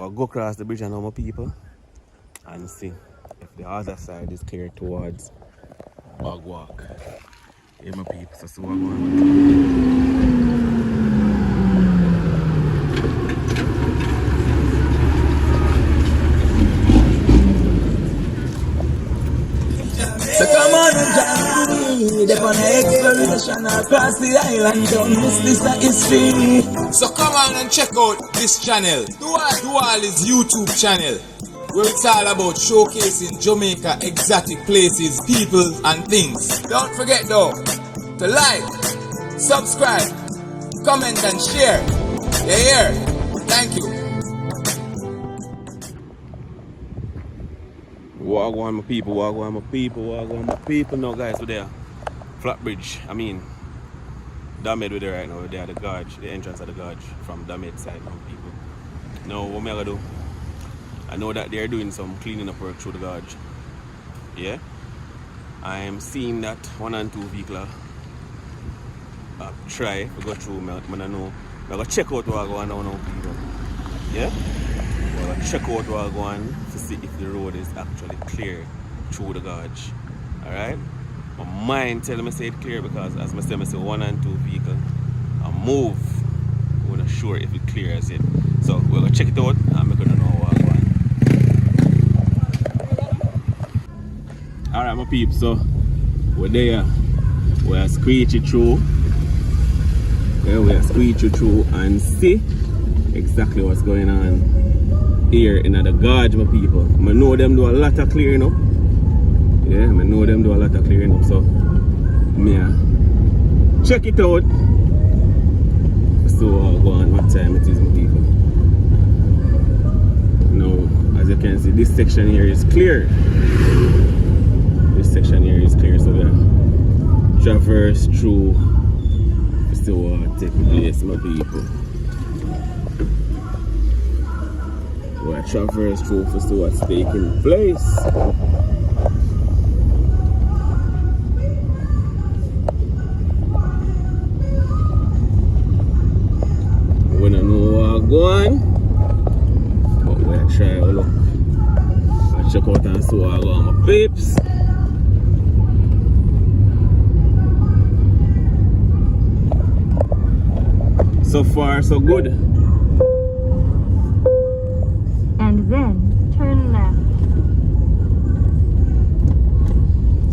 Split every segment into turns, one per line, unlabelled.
I'll go across the bridge and all my people and see if the other side is clear towards Bog Walk. Here my people, so see what I'm
So come on and join me. They're on an exploration across the island. Don't miss this history.
So come on and check out this channel. Dual is YouTube channel, where it's all about showcasing Jamaica exotic places, people and things. Don't forget though to like, subscribe, comment and share. You hear? Thank you.
walk on my people, walk on my people, walk on my people. Now guys, we're there. Flatbridge, I mean Damed we're there right now, we're there at the gorge, the entrance of the gorge from Damed side now people. Now what I'm gonna do, I know that they're doing some cleaning up work through the gorge. Yeah? I am seeing that 1 and 2 vehicles try to go through. I know. I'm going to check out what I go on now people. Yeah? I'm going to check out what I go on to see if the road is actually clear through the gorge. Alright? My mind tells me say it's clear because as I say 1 and 2 vehicles I move. I'm not sure if it's clear as yet. So we're going to check it out and I'm going to know what I go on. Alright my peeps, so we're there. We are squeezing through. Yeah, we are squeezing through and see exactly what's going on here in the gorge my people. I know them do a lot of clearing up. Yeah, I know them do a lot of clearing up, so yeah. Check it out. So I'll go on what time it is my people. Now as you can see this section here is clear. This section here is clear, so we traverse through to see what takes place my people. We traverse through to see what's taking place. We don't know what's going on, but we'll try to look. I'll check out and see what's going on my peeps. So far, so good.
And then turn left.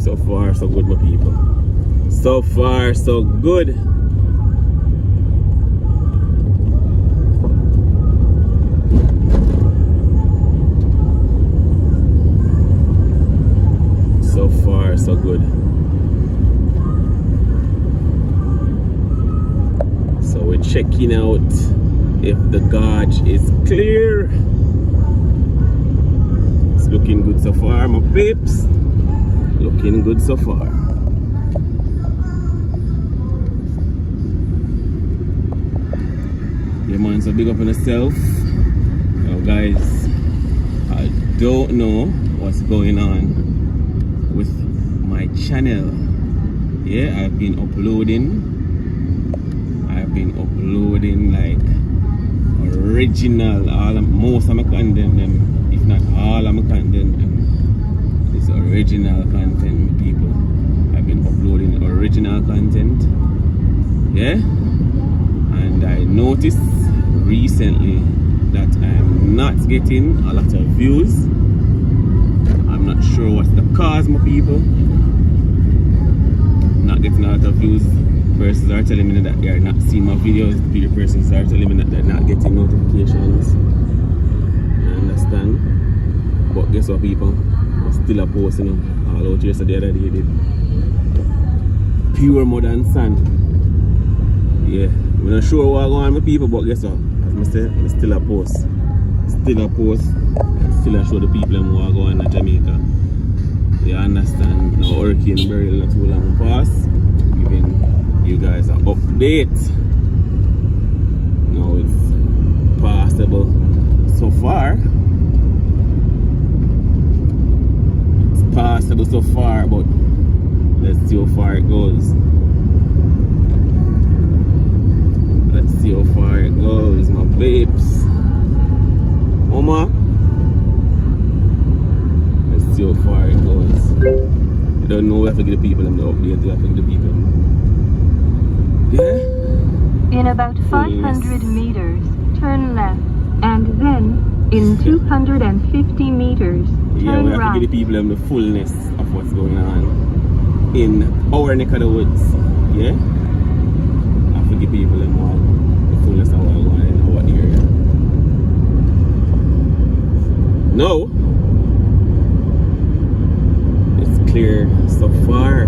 So far, so good, my people. So far, so good. So far, so good. So we're checking out if the gorge is clear. It's looking good so far, my peeps. Looking good so far. Yeah man, so big up on yourself. Now guys, I don't know what's going on with my channel. Yeah, I've been uploading like original, most of my content, if not all of my content, is original content, people. I've been uploading original content, yeah, and I noticed recently that I'm not getting a lot of views. I'm not sure what's the cause, my people. Not getting a lot of views. Persons are telling me that they are not seeing my videos. The persons are telling me that they're not getting notifications. I understand. But guess what, people? I'm still a post, you know. All out here, so the other day did pure mud and sand. Yeah, I'm not sure what's going on with people, but guess what? As I said, I'm still a post. Still a post. Still a show the people what's going on in Jamaica. You understand? Now Hurricane Beryl not too long pass. Giving you guys an update. have to give the people them the update. We have to give the people. Yeah?
In about 500 meters, turn left. And then, in 250 meters,
Yeah, we
turn
have to
right.
give the people them the fullness of what's going on in our neck of the woods. Yeah? I have to give people them all the fullness of what's going on in our area. No. It's clear so far.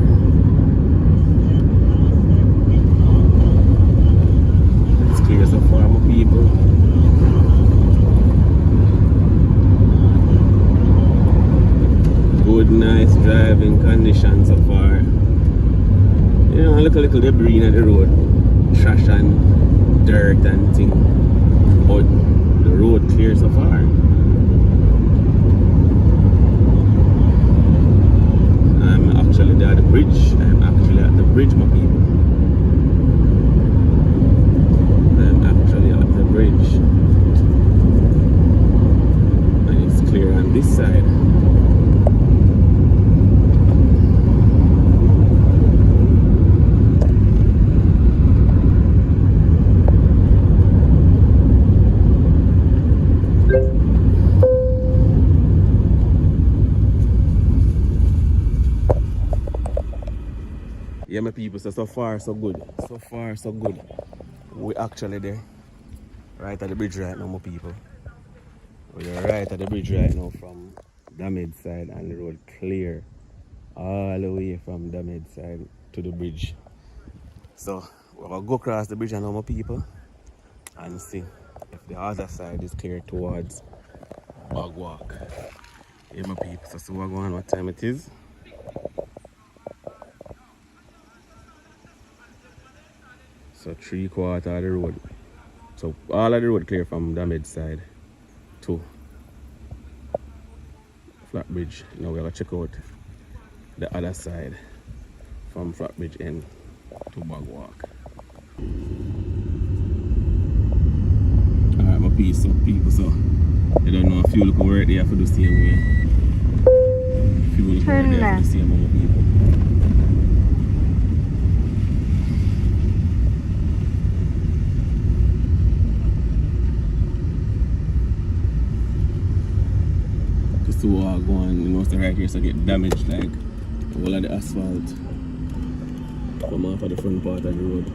It's clear so far, my people. Good, nice driving conditions so far. You know, look a little debris on the road, trash and dirt and thing, but the road clear so far. I'm actually at the bridge. I'm actually at the bridge, my people. I'm actually at the bridge, and it's clear on this side. Yeah, my people, so far so good. So far so good. We actually there. Right at the bridge right now, my people. We're right at the bridge right now from Damed side, and the road clear all the way from Damed side to the bridge. So we're gonna go across the bridge now, my people, and see if the other side is clear towards Bagwalk. Yeah, my people, so we're going what time it is. So 3/4 of the road. So all of the road clear from Damed side to Flatbridge. Now we're gonna check out the other side from Flatbridge end to Bagwalk. Alright, my piece of people, so I don't know if you look over it, they have to do the same way. If you look over it, they have to do the same way, my people. So going, you know, so right here, so get damaged like all of the asphalt come off of the front part of the road.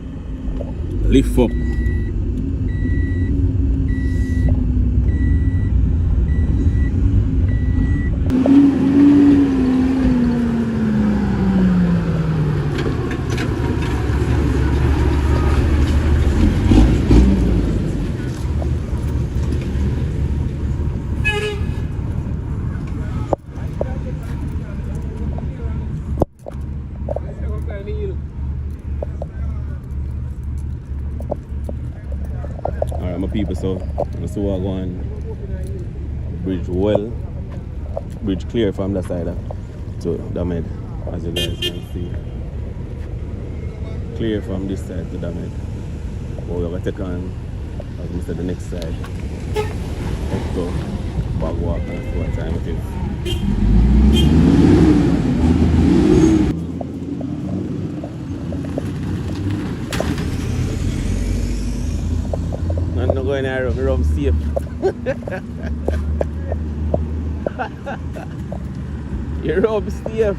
Lift up. Alright, my people, so we're going bridge well. Bridge clear from the side to Damed, as you guys can see. Clear from this side to Damed. But we're going to take on, as we said, the next side. Up to Bagwalk and see what time it is. I'm not going to run safe. You rub safe.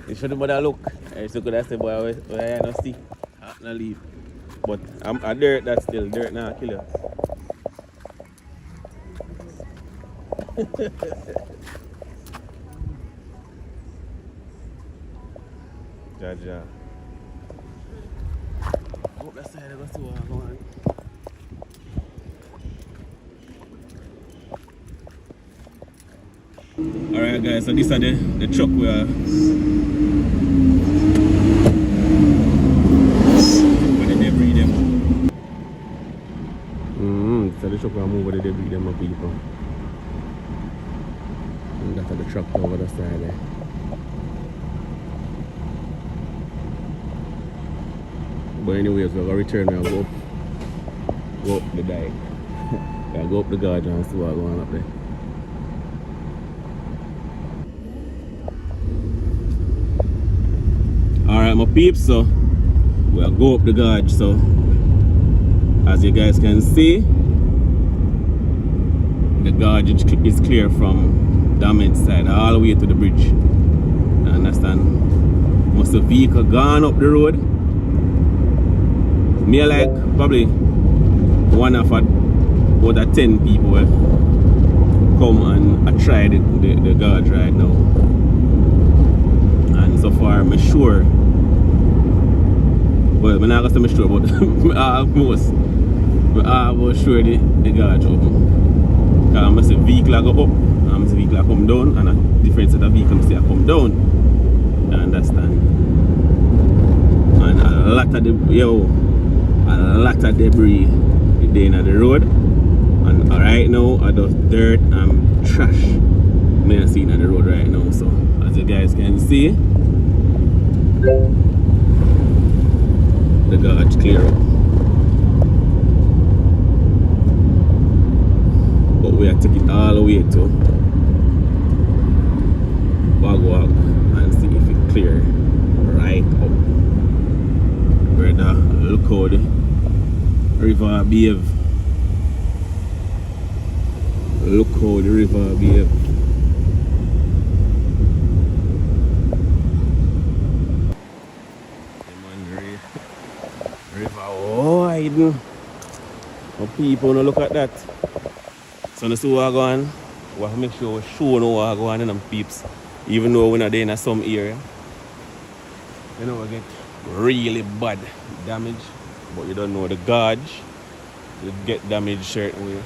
You should have look. I should have said, boy, where I don't see. I don't leave. But I'm a dirt, that's still dirt now, kill you. Jaja. Go that side, I go see what's going on. Alright guys, so this is the truck we are truck and move over the debris, them people. And that's the truck over the side there. But anyways, we're gonna return and go up the dike. Yeah, go up the gorge and see what's going on up there. Alright my peeps, so we'll go up the gorge. So as you guys can see, the gorge is clear from damage side all the way to the bridge. You understand? Must the vehicle gone up the road? Me like probably one of out of 10 people will come and try the gorge right now. And so far I'm sure, well I'm not gonna say I'm sure, but I'm sure the gorge open. Because I see vehicle go up and I see vehicle come down, and a different set of vehicles see come down. You understand? And a lot of debris is there in the road. And right now I just dirt and trash me see in the road right now. So as you guys can see, the gorge clear up. But we are taking it all the way to Wag and see if it clear right up. Brother, look how the river behave. Look how the river behave. River wide. But people don't look at that. So you see what going on. We have to make sure we show no what going on in them peeps. Even though we're not there in some area. You know we get really bad damage. But you don't know the gorge. You get damaged certain way.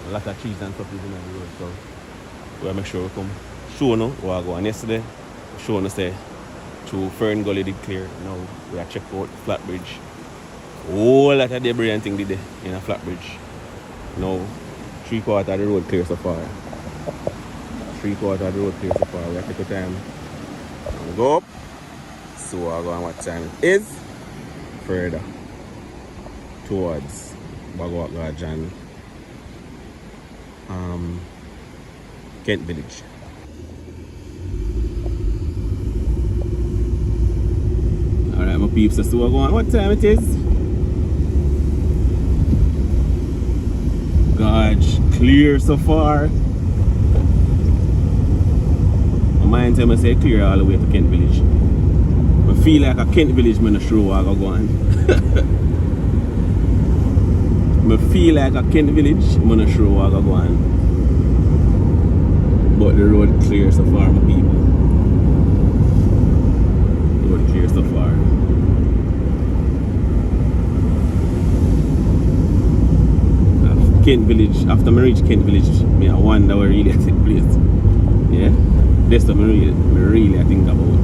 A lot of trees and stuff is in the road. So we have to make sure we come show no what going on. Yesterday show no say through Fern Gully did clear. Now we have to check out Flat Bridge. Whole lot of debris and thing did there in a Flat Bridge. Now 3/4 of the road clear so far. 3/4 of the road clear so far. We have to take the time and go up. So I'll go on what time it is. Further towards Bagwalk Gorge and Kent Village. Alright my peeps, so we're going what time it is. Gorge clear so far. My mind tell me say clear all the way to Kent Village. I feel like a Kent Village man not sure where I go on. I feel like a Kent Village man not sure where I go on. But the road clear so far my people. The road clear so far. Kent Village, after I reach Kent Village, I wonder where really I take place. Yeah? That's what I really think about.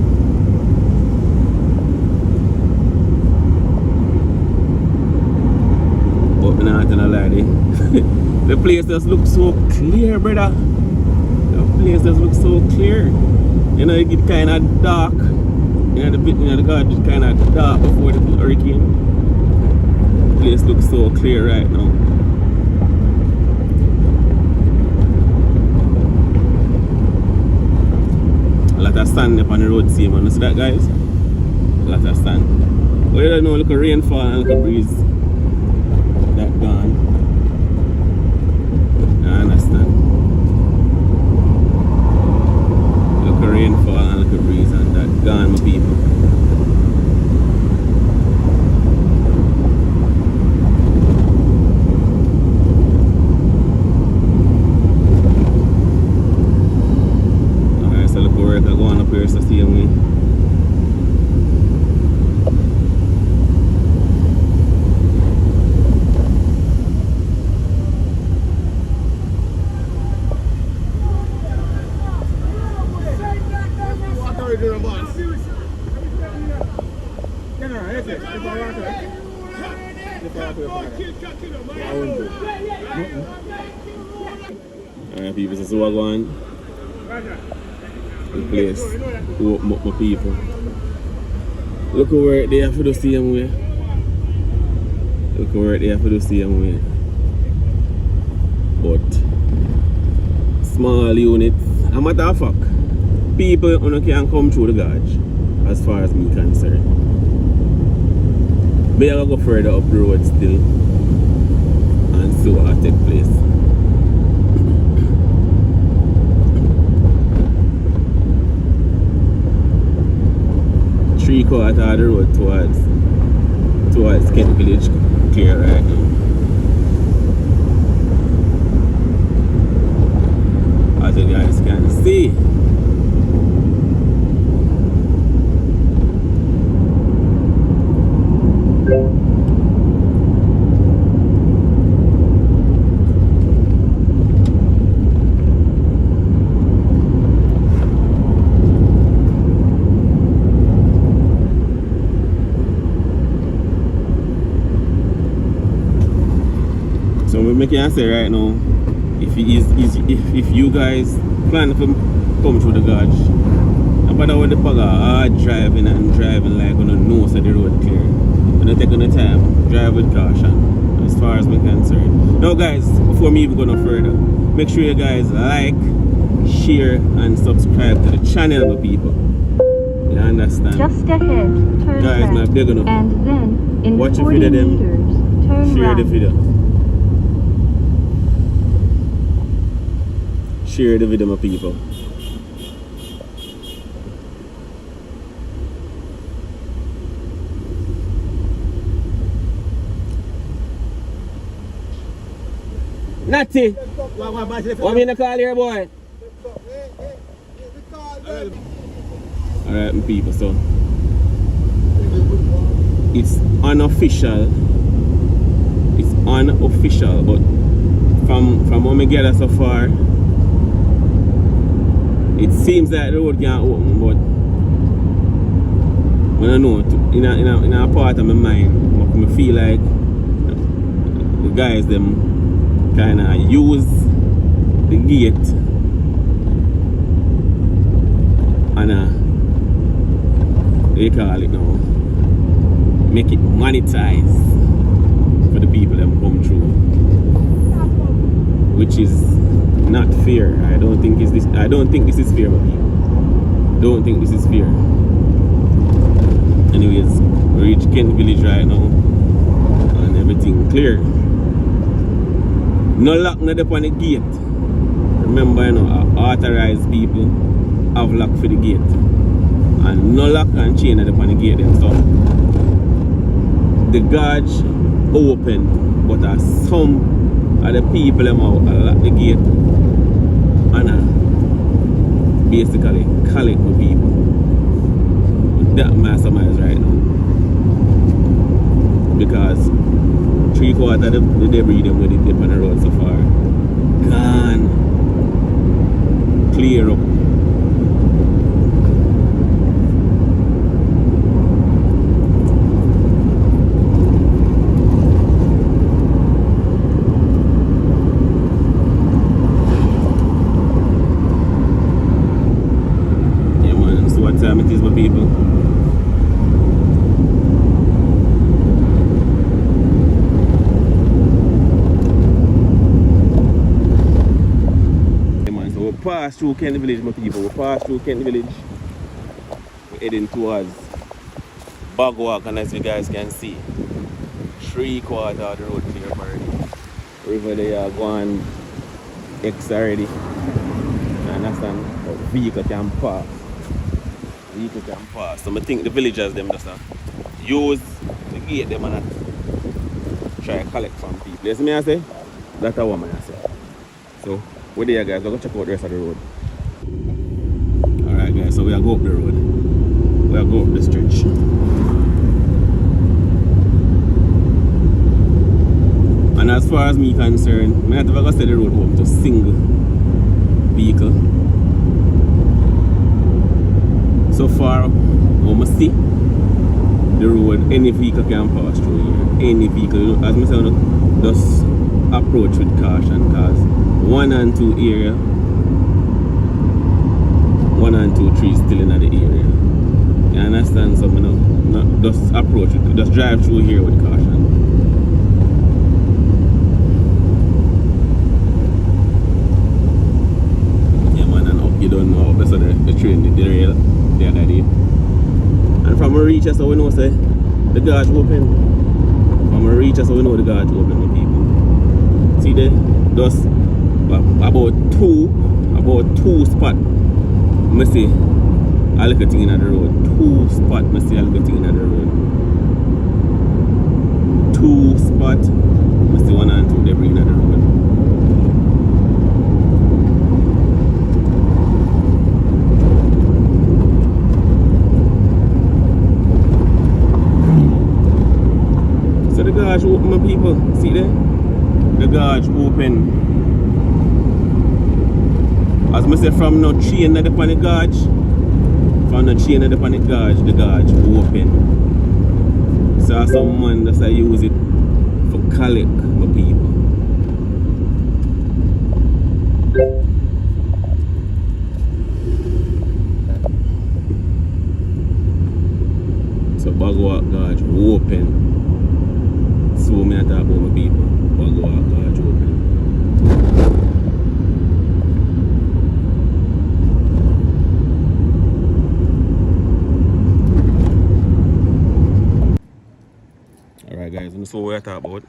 But I'm not gonna lie, the place just looks so clear, brother. The place just looks so clear. You know, it get kind of dark. You know, the gorge is kind of dark before the hurricane. The place looks so clear right now. A lot of sand up on the road, see man. You see that, guys? A lot of sand. But you don't know, look at rainfall and look at breeze. That gone. I understand. Look at rainfall and look at breeze and that gone, my people. So see me. Alright people, this is what I go on. The place. Open up my people. Look over it there for the same way. Look over it there for the same way. But small units. A matter of fact, people who can come through the gorge as far as me concerned. But I go further up the road still and see what take place. 3/4 of the road towards Kent Village clear right now. As you guys can see. So what I can say right now, if you guys plan to come through the gorge, no matter what the paga hard driving like on the nose of the road clear. And take on the time, drive with caution as far as I'm concerned. Now guys, before me even go no further, make sure you guys like, share and subscribe to the channel my people. You understand?
Just ahead, turn
guys,
left,
my big enough.
and then in
Watch the
40
video then.
meters, turn
Share
right.
the video. Share the video my people. Natty! What me in the call here, boy? Alright, my people, so it's unofficial. It's unofficial, but from what I gather so far, it seems that the road can't open, but when I know, in a part of my mind, I feel like the guys them kind of use the gate and they call it now, make it monetize for the people that come through, which is not fair. I don't think this is fair, my people. Don't think this is fair. Anyways, we reach Kent Village right now and everything clear. No lock not up on the gate. Remember, you know, authorized people have lock for the gate. And no lock and chain up on the gate them. So the gorge open, but some of the people them out lock the gate and basically collect the people. That maximize right now. Because 3/4 of the debris them with the dip on the road so far gone. Clear up. Yeah man, so what time it is my people? Pass through Kent Village, my people. We pass through Kent Village. We're heading towards Bagwalk, and as you guys can see, 3/4 of the road clear already. River there are going X already. You understand? A vehicle can pass. Vehicle can pass. So I think the villagers them just use the gate them and try to collect from people. You see me I say? That's what I say. So we're there guys, we're going to check out the rest of the road. Alright guys, so we are going up the road. We are going up the stretch. And as far as me concerned, I have to go set the road home to single vehicle. So far, we see the road, any vehicle can pass through here. Any vehicle, as I said, just approach with caution because 1 and 2 area. 1 and 2, 3 still in the area. You understand? So, not just approach it, just drive through here with caution. Yeah, man, and up you don't know, that's the train, the rail, the other day. And from a reach, so we know, say, the gauge open. From a reach, so we know the gauge open, my people. See there? Just about two spot. I see a little thing in the road. 2 spot, I see a little thing in the road. 2 spot, I see 1 and 2 debris in the road. So the gauge open, my people. See there? The gauge open. As I say, from no chain at the panic gauge, the gauge open. So some man that's I use it for colic, my people. So bagwalk gauge open. So me I talk about my people. Bagwalk gauge open. Guys, and so what we're talking about.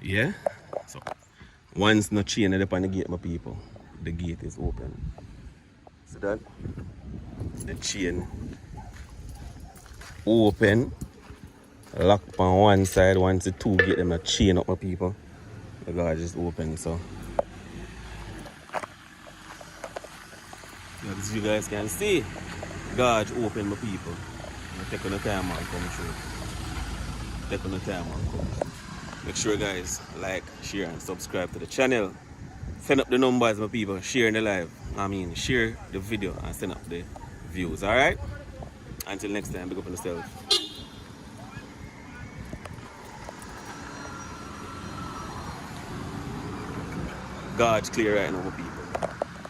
Yeah? So once no chain up on the gate, my people, the gate is open. See that? The chain open. Lock on one side, once the 2 get them a chain up, my people. The gauge is open, so as you guys can see, gauge open, my people. Take on the time and come through. Take on the time and come. Make sure guys like, share and subscribe to the channel. Send up the numbers, my people. Share in the live. Share the video and send up the views. Alright? Until next time, big up on yourself. Gauge clear right now, my people.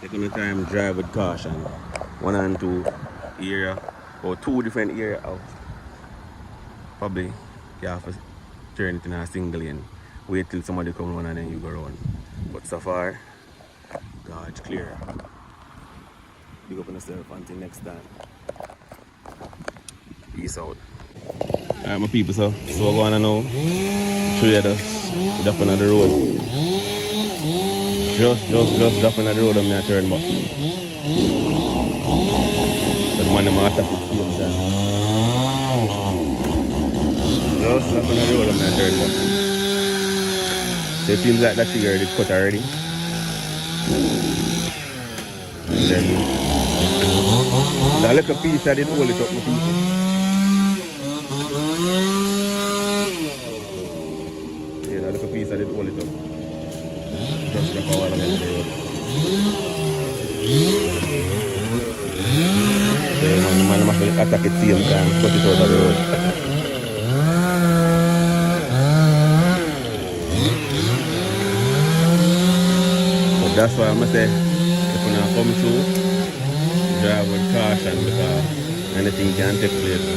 Take on the time, drive with caution. 1 and 2 area, or 2 different area out. Probably you have to turn it in a single lane. Wait till somebody come run and then you go run. But so far, gauge clear. Big up on yourself until next time. Peace out. Alright my people, so we're going to now. 3 of us drop on the road. Just drop on the road and I turn back. The man in my attack is still there. Just drop on the road and I turn back. So it seems like that trigger is cut already. And then that little piece I didn't hold it up, my people. Yeah, that little piece I didn't hold it up. Just drop all along the road. The man must attack it same time, cut it out of the road. But that's why I must say, if you not come through, drive with caution because anything can take place.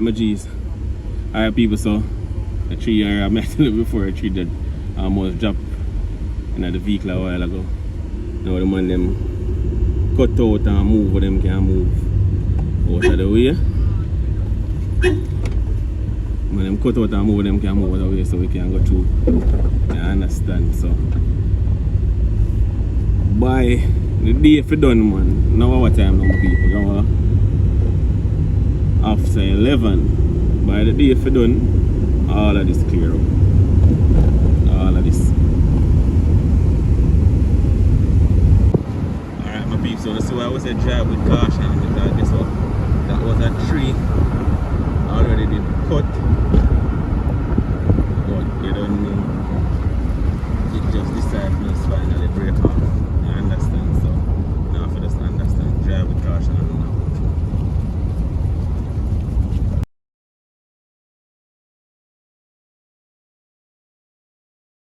my G's. Alright people, so the tree I met before, a tree that almost dropped in the vehicle a while ago. Now the man them cut out and move, but them can't move out of the way. Man them cut out and move, them can't move out of the way, so we can go through. You understand? So by the day for done, man. Now what time now, my people? Now after 11. By the day for done, all of this clear up. All of this. Alright my people, so that's why I was a drive with caution, because guess what? That was a tree already been cut.